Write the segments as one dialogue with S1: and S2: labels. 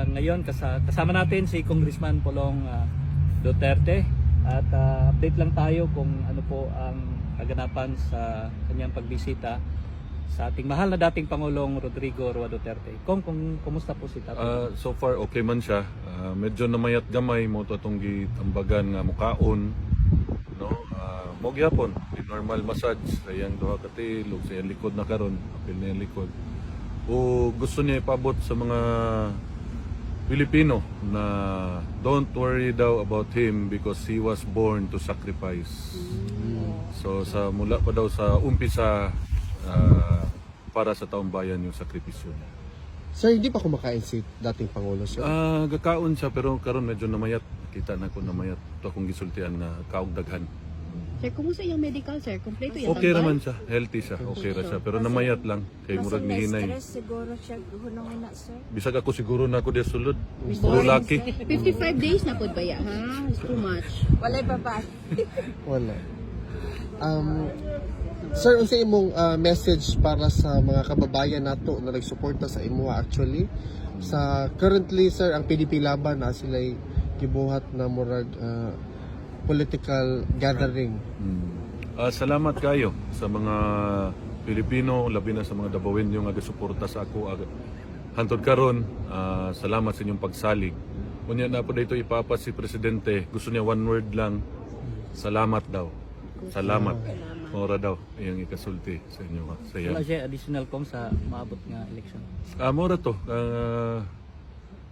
S1: ngayon kasama natin si Congressman Pulong Duterte at update lang tayo kung ano po ang kaganapan sa kanyang pagbisita sa ating mahal na dating Pangulong Rodrigo Roa Duterte. Kumusta po si Tatay?
S2: So far okay man siya. Medyo namayat gamay mo to itong gitambagan nga mukaon. No? Mo gyapon, di normal massage sa iyang duha ka tilog, sa iyang likod na karon, apil na iyang likod. O gusto niya ipabot sa mga Pilipino na don't worry daw about him because he was born to sacrifice. So sa mula pa daw sa umpisa para sa taong bayan yung sakripisyo niya.
S3: Sir, hindi pa kumakain si dating Pangulo, sir?
S2: Gakaon siya pero karon medyo namayat. Kita na ko namayat. Ito akong gisultian na kaugdaghan.
S4: Sir, kumusta yung medical, sir? Kompleto yung
S2: Okay raman siya, healthy siya, okay ra siya. Pero namayat lang, kay murag ni hinay.
S5: Stress siguro siya hunong na, sir.
S2: Bisag ako siguro na ako di sulod. Puro laki.
S4: 55 days na po ba ya? Ha? It's too much.
S5: Walay babae.
S3: Wala. Sir, unsa imong message para sa mga kababayan nato na nagsuporta sa imuha actually? Sa currently, sir, ang PDP laban na sila'y gibuhat na murag political gathering.
S2: Salamat kayo sa mga Pilipino, labi na sa mga Dabawin yung agasuporta sa ako. Hantod karon, salamat sa inyong pagsalig. Kunya na po dito ipapas si Presidente, gusto niya one word lang, salamat daw. Salamat. Ora daw, iyang ikasulti sa inyo. Sa
S1: Wala
S2: iyan.
S1: siya additional sa maabot nga election.
S2: Mora to,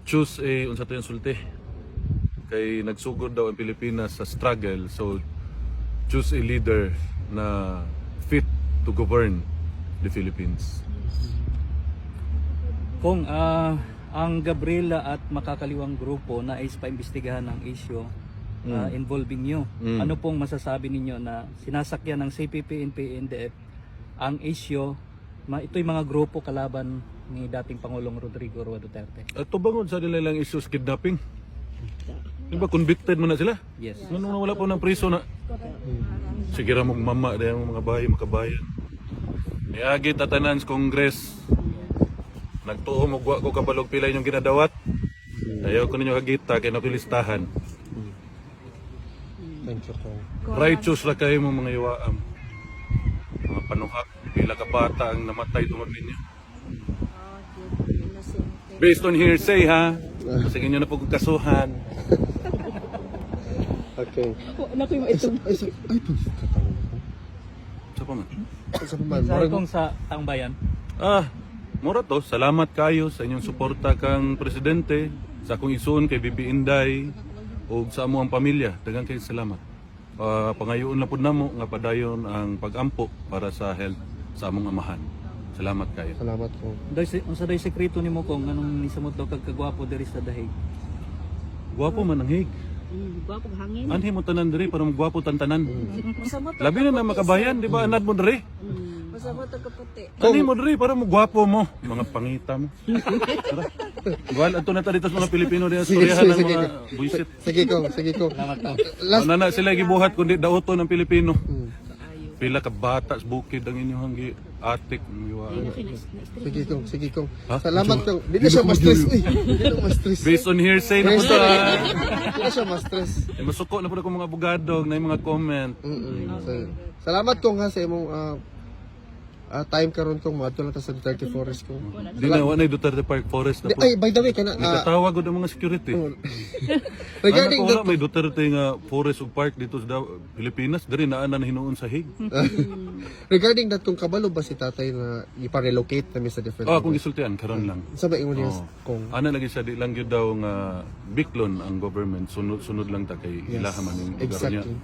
S2: choose unsa to yung sulti. Kay nagsugod daw ang Pilipinas sa struggle, so choose a leader na fit to govern the Philippines.
S1: Kung ang Gabriela at makakaliwang grupo na is paimbestigahan ng issue involving nyo, ano pong masasabi ninyo na sinasakyan ng CPP, NPA, NDF ang issue, ito'y mga grupo kalaban ni dating Pangulong Rodrigo Roa Duterte?
S2: Tubangon sa nila lang issues kidnapping. Diba convicted mo na sila?
S1: Yes.
S2: Nung wala po ng priso na. Sige ra mong mama dahil mga bahay makabayan. Niagi tatanan sa Congress. Nagtuo mo ko kabalog pilay yung ginadawat. Ayaw ko ninyo kagita kay napilistahan.
S3: Thank you, Kong.
S2: Righteous ra kayo mo mga iwaam. Mga panuhak, pila ka bata ang namatay tungod ninyo. Based on hearsay ha. Sige nyo na po kasuhan.
S3: Okay.
S4: Naku yung ito.
S3: Ay, pagkatawag ko.
S2: Sa pa man.
S3: Sa paman,
S1: Sa kung sa taong bayan,
S2: Mura to, salamat kayo sa inyong suporta kang presidente, sa akong isuon kay Bibi Inday, o sa amo ang pamilya. Daghang kayo salamat. Pangayoon na po namo nga padayon ang pag-ampo para sa health sa among amahan. Salamat kayo.
S3: Salamat, Kong.
S1: unsa day sekreto nimo kung anong nisamot daw kagkagwapo diri sa dahig?
S2: Gwapo man ang hig.
S4: Gwapong hangin.
S2: Anhi mo tanan diri para magwapo tantanan.
S5: Masamot
S2: Labi na makabayan, di ba? Anad mo diri.
S5: Masamot ang kaputi.
S2: Anhi mo diri para magwapo mo. Mga pangita mo. Gwal, ato na dito sa mga Pilipino diyan storyahan ng mga buisit.
S3: Sige, Kong. Sige, Kong. Last,
S2: Nana sila gibuhat kundi daoton ng Pilipino. Pila ka bata sa bukid ang inyong atik ng iwaan.
S3: sige, Kong. Sige, Kong.
S2: Ha?
S3: Salamat, Kong. Di na siya ma-stress. Di na ma-stress.
S2: Based on hearsay na po
S3: Di
S2: ta.
S3: na siya ma-stress.
S2: Masuko na po ako mga abogado na yung mga comment.
S3: Salamat, Kong, ha, sa imong time karon Kong. Maadto lang ta sa Duterte Forest, Kong.
S2: Di na, wala Duterte Park Forest na po.
S3: Ay, by the way, kana...
S2: Nagkatawag ko ng mga security.
S3: regarding
S2: Ano
S3: the...
S2: may Duterte nga forest ug park dito sa Pilipinas, diri naa na hinuon sa hig.
S3: regarding that, kung kabalo ba si tatay na ipa-relocate kami sa different...
S2: Kung gisultian karon lang.
S3: Sa ba ingon niya, Kong?
S2: Ana lagi sa di lang gyud daw nga biklon ang government, sunod lang ta kay ilaha man yung lugar niya.
S3: Exactly.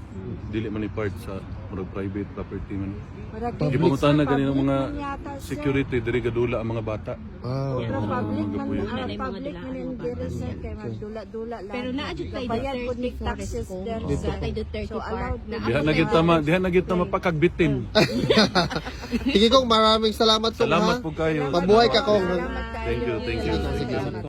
S2: Dili man ni part sa murag private property man.
S5: Public,
S2: Gipungutan na
S5: sir,
S2: ganin ang mga
S5: public man yata, sir.
S2: security diri gadula ang mga bata.
S3: Ah,
S5: Pero public man,
S2: Magapuyo.
S5: public man yung diri, sir, kay magdula-dula lang.
S4: Pero naadyo tayo
S5: Bayad po ni
S4: Duterte Forest
S5: taxes
S4: ko.
S5: there,
S4: Sa
S5: sir.
S4: tayo Duterte
S5: So,
S4: Park.
S5: allowed
S4: Na
S5: po.
S2: Diha na gid ta mapakagbitin.
S3: sige, Kong, maraming salamat, Kong,
S2: Salamat
S3: ha?
S2: po kayo.
S3: Mabuhay ka, Kong.
S5: Salamat kayo.
S2: Thank you, thank you.
S3: Sige, sige.